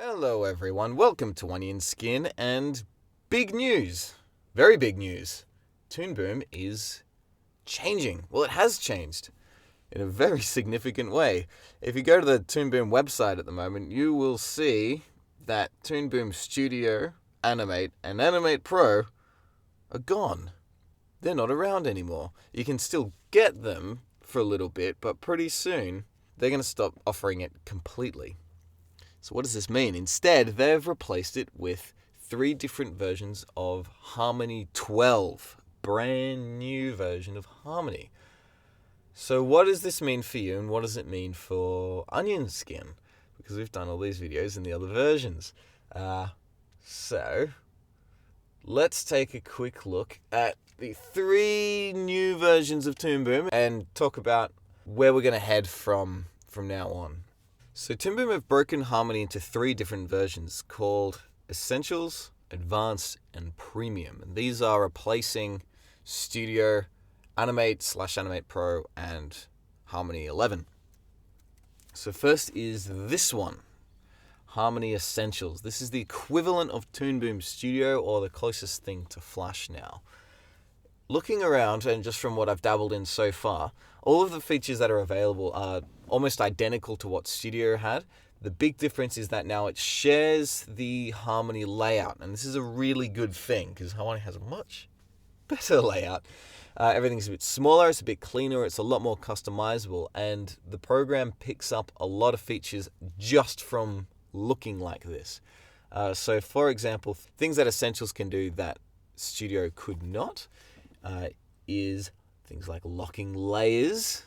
Hello everyone, welcome to Onion Skin, and big news, very big news. Toon Boom is changing. Well, it has changed in a very significant way. If you go to the Toon Boom website at the moment, you will see that Toon Boom Studio, Animate, and Animate Pro are gone. They're not around anymore. You can still get them for a little bit, but pretty soon they're going to stop offering it completely. So what does this mean? Instead, they've replaced it with 3 different versions of Harmony 12. Brand new version of Harmony. So what does this mean for you, and what does it mean for Onion Skin? Because we've done all these videos in the other versions. So let's take a quick look at the 3 new versions of Toon Boom and talk about where we're going to head from now on. So Toon Boom have broken Harmony into 3 different versions called Essentials, Advanced, and Premium. And these are replacing Studio, Animate/Animate Pro, and Harmony 11. So first is this one, Harmony Essentials. This is the equivalent of Toon Boom Studio, or the closest thing to Flash now. Looking around, and just from what I've dabbled in so far, all of the features that are available are almost identical to what Studio had. The big difference is that now it shares the Harmony layout, and this is a really good thing because Harmony has a much better layout. Everything's a bit smaller, it's a bit cleaner, it's a lot more customizable, and the program picks up a lot of features just from looking like this. So for example, things that Essentials can do that Studio could not is things like locking layers.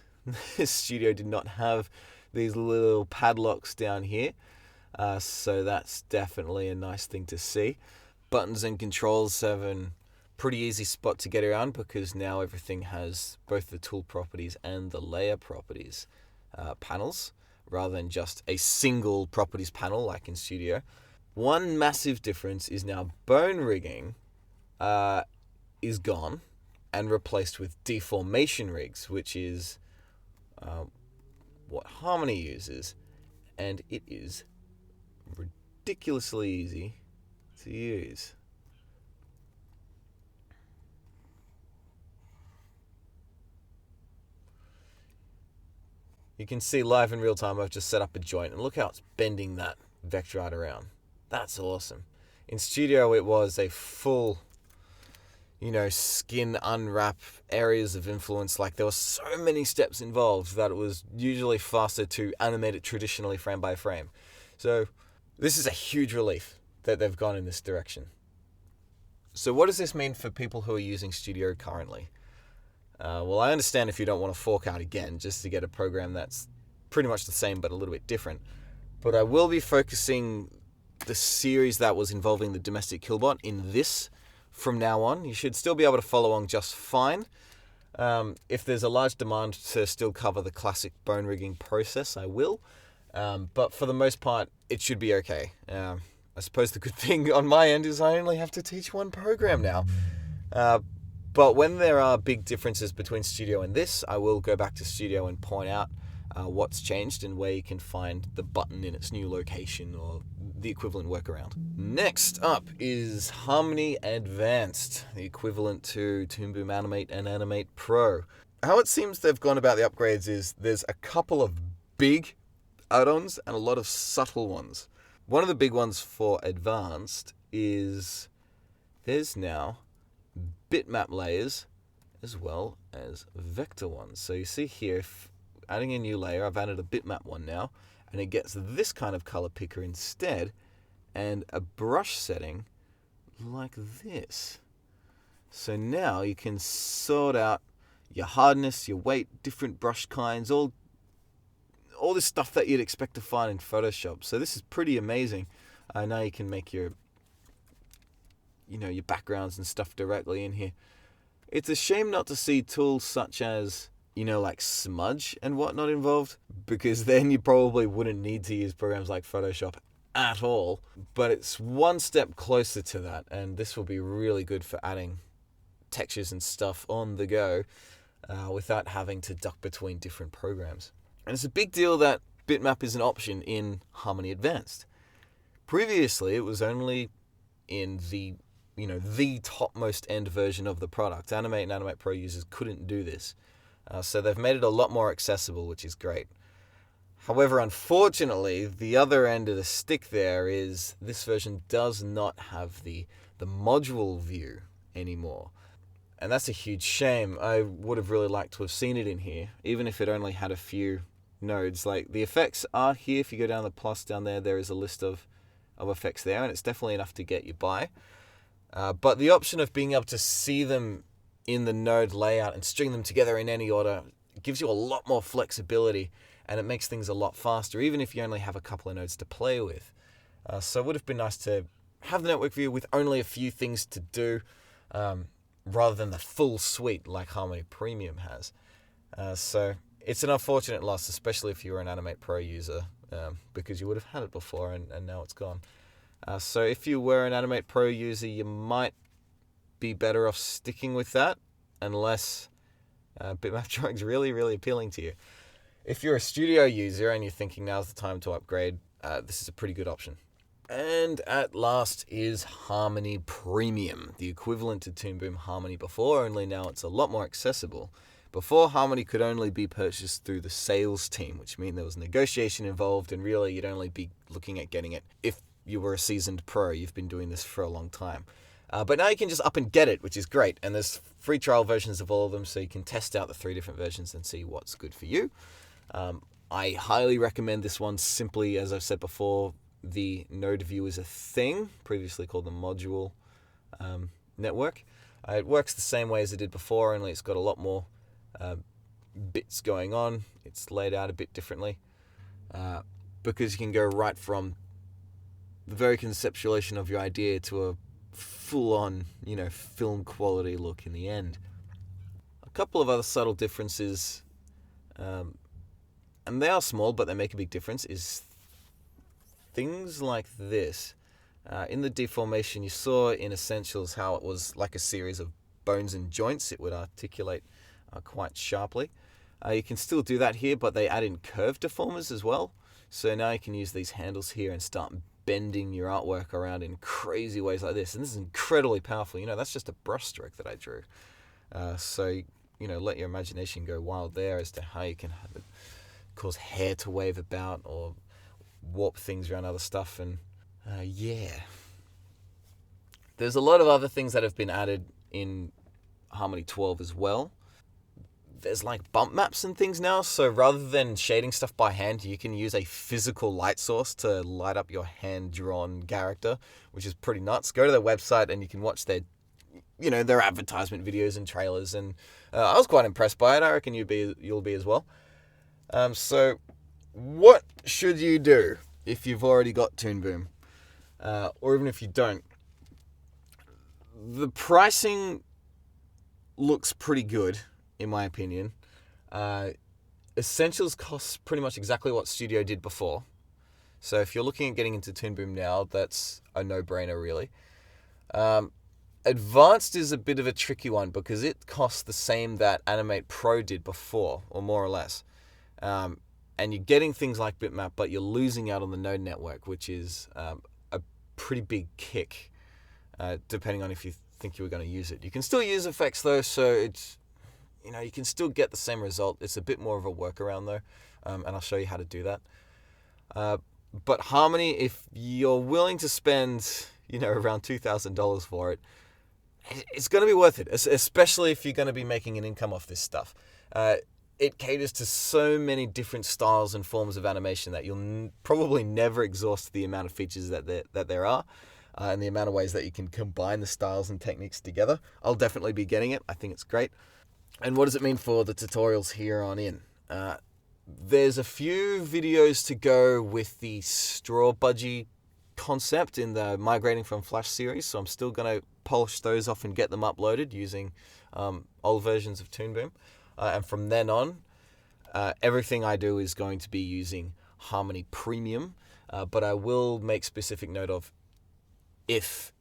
Studio did not have these little padlocks down here, so that's definitely a nice thing to see. Buttons and controls have a pretty easy spot to get around because now everything has both the tool properties and the layer properties panels, rather than just a single properties panel like in Studio. One massive difference is now bone rigging is gone and replaced with deformation rigs, which is what Harmony uses, and it is ridiculously easy to use. You can see live in real time I've just set up a joint, and look how it's bending that vector right around. That's awesome. In Studio it was a full skin unwrap, areas of influence. Like, there were so many steps involved that it was usually faster to animate it traditionally frame by frame. So this is a huge relief that they've gone in this direction. So what does this mean for people who are using Studio currently? Well, I understand if you don't want to fork out again just to get a program that's pretty much the same but a little bit different. But I will be focusing the series that was involving the domestic killbot in this from now on. You should still be able to follow along just fine. If there's a large demand to still cover the classic bone rigging process, I will. But for the most part, it should be okay. I suppose the good thing on my end is I only have to teach one program now. But when there are big differences between Studio and this, I will go back to Studio and point out what's changed and where you can find the button in its new location or the equivalent workaround. Next up is Harmony Advanced, the equivalent to Toon Boom Animate and Animate Pro. How it seems they've gone about the upgrades is there's a couple of big add-ons and a lot of subtle ones. One of the big ones for Advanced is there's now bitmap layers as well as vector ones. So you see here, adding a new layer, I've added a bitmap one now, and it gets this kind of color picker instead, and a brush setting like this. So now you can sort out your hardness, your weight, different brush kinds, all this stuff that you'd expect to find in Photoshop. So this is pretty amazing. Now you can make your backgrounds and stuff directly in here. It's a shame not to see tools such as like smudge and whatnot involved, because then you probably wouldn't need to use programs like Photoshop at all. But it's one step closer to that, and this will be really good for adding textures and stuff on the go without having to duck between different programs. And it's a big deal that bitmap is an option in Harmony Advanced. Previously, it was only in the topmost end version of the product. Animate and Animate Pro users couldn't do this. So they've made it a lot more accessible, which is great. However, unfortunately, the other end of the stick there is this version does not have the module view anymore. And that's a huge shame. I would have really liked to have seen it in here, even if it only had a few nodes. Like, the effects are here. If you go down the plus down there is a list of effects there, and it's definitely enough to get you by. But the option of being able to see them in the node layout and string them together in any order gives you a lot more flexibility, and it makes things a lot faster, even if you only have a couple of nodes to play with. So it would have been nice to have the network view with only a few things to do, rather than the full suite like Harmony Premium has. So it's an unfortunate loss, especially if you were an Animate Pro user, because you would have had it before and now it's gone. So if you were an Animate Pro user, you might be better off sticking with that, unless Bitmap drawing's really, really appealing to you. If you're a studio user and you're thinking now's the time to upgrade, this is a pretty good option. And at last is Harmony Premium, the equivalent to Toon Boom Harmony before, only now it's a lot more accessible. Before, Harmony could only be purchased through the sales team, which meant there was negotiation involved, and really you'd only be looking at getting it if you were a seasoned pro. You've been doing this for a long time. But now you can just up and get it, which is great. And there's free trial versions of all of them, so you can test out the 3 different versions and see what's good for you. I highly recommend this one simply, as I've said before, the node view is a thing, previously called the module network. It works the same way as it did before, only it's got a lot more bits going on. It's laid out a bit differently, because you can go right from the very conceptualization of your idea to a full-on, film quality look in the end. A couple of other subtle differences, and they are small, but they make a big difference, is things like this. In the deformation, you saw in Essentials how it was like a series of bones and joints. It would articulate quite sharply. You can still do that here, but they add in curved deformers as well. So now you can use these handles here and start bending your artwork around in crazy ways like this. And this is incredibly powerful. That's just a brushstroke that I drew. So, let your imagination go wild there as to how you can have it cause hair to wave about or warp things around other stuff. And there's a lot of other things that have been added in Harmony 12 as well. There's like bump maps and things now, so rather than shading stuff by hand, you can use a physical light source to light up your hand-drawn character, which is pretty nuts. Go to their website and you can watch their advertisement videos and trailers, and I was quite impressed by it. I reckon you'll be as well. So what should you do if you've already got Toon Boom? Or even if you don't? The pricing looks pretty good, in my opinion. Essentials costs pretty much exactly what Studio did before. So if you're looking at getting into Toon Boom now, that's a no-brainer, really. Advanced is a bit of a tricky one because it costs the same that Animate Pro did before, or more or less. And you're getting things like Bitmap, but you're losing out on the node network, which is a pretty big kick, depending on if you think you were going to use it. You can still use effects, though, so it's, you can still get the same result. It's a bit more of a workaround, though, and I'll show you how to do that. But Harmony, if you're willing to spend, around $2,000 for it, it's going to be worth it, especially if you're going to be making an income off this stuff. It caters to so many different styles and forms of animation that you'll probably never exhaust the amount of features that there are, and the amount of ways that you can combine the styles and techniques together. I'll definitely be getting it. I think it's great. And what does it mean for the tutorials here on in? There's a few videos to go with the straw budgie concept in the Migrating from Flash series, so I'm still going to polish those off and get them uploaded using old versions of Toon Boom. And from then on, everything I do is going to be using Harmony Premium, but I will make specific note of if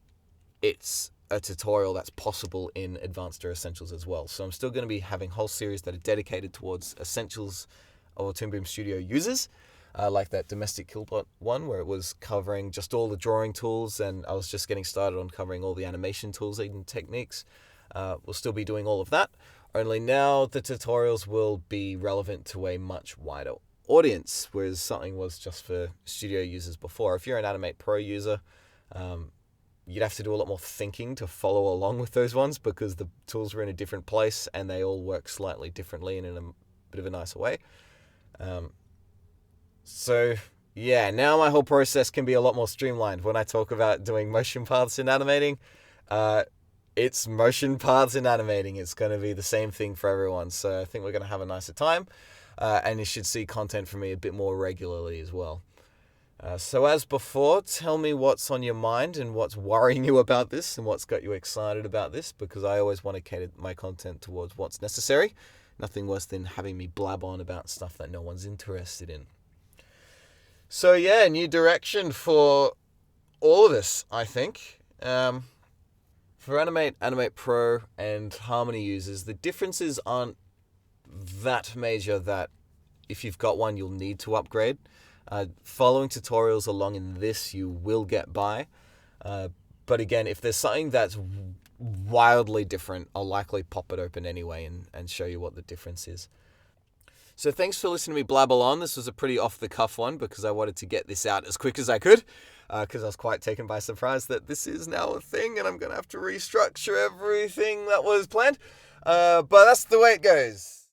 it's a tutorial that's possible in Advanced or Essentials as well. So I'm still going to be having whole series that are dedicated towards Essentials or Toon Boom Studio users, like that Domestic Killbot one where it was covering just all the drawing tools, and I was just getting started on covering all the animation tools and techniques. We'll still be doing all of that, only now the tutorials will be relevant to a much wider audience, whereas something was just for studio users before. If you're an Animate Pro user, you'd have to do a lot more thinking to follow along with those ones because the tools were in a different place and they all work slightly differently and in a bit of a nicer way. So yeah, now my whole process can be a lot more streamlined. When I talk about doing motion paths in animating, it's motion paths in animating. It's going to be the same thing for everyone. So I think we're going to have a nicer time, and you should see content from me a bit more regularly as well. So as before, tell me what's on your mind and what's worrying you about this and what's got you excited about this, because I always want to cater my content towards what's necessary. Nothing worse than having me blab on about stuff that no one's interested in. So yeah, new direction for all of us, I think. For Animate Pro, and Harmony users, the differences aren't that major that if you've got one, you'll need to upgrade. Following tutorials along in this, you will get by. But again, if there's something that's wildly different, I'll likely pop it open anyway and show you what the difference is. So thanks for listening to me blabble on. This was a pretty off-the-cuff one because I wanted to get this out as quick as I could, because I was quite taken by surprise that this is now a thing and I'm going to have to restructure everything that was planned. But that's the way it goes.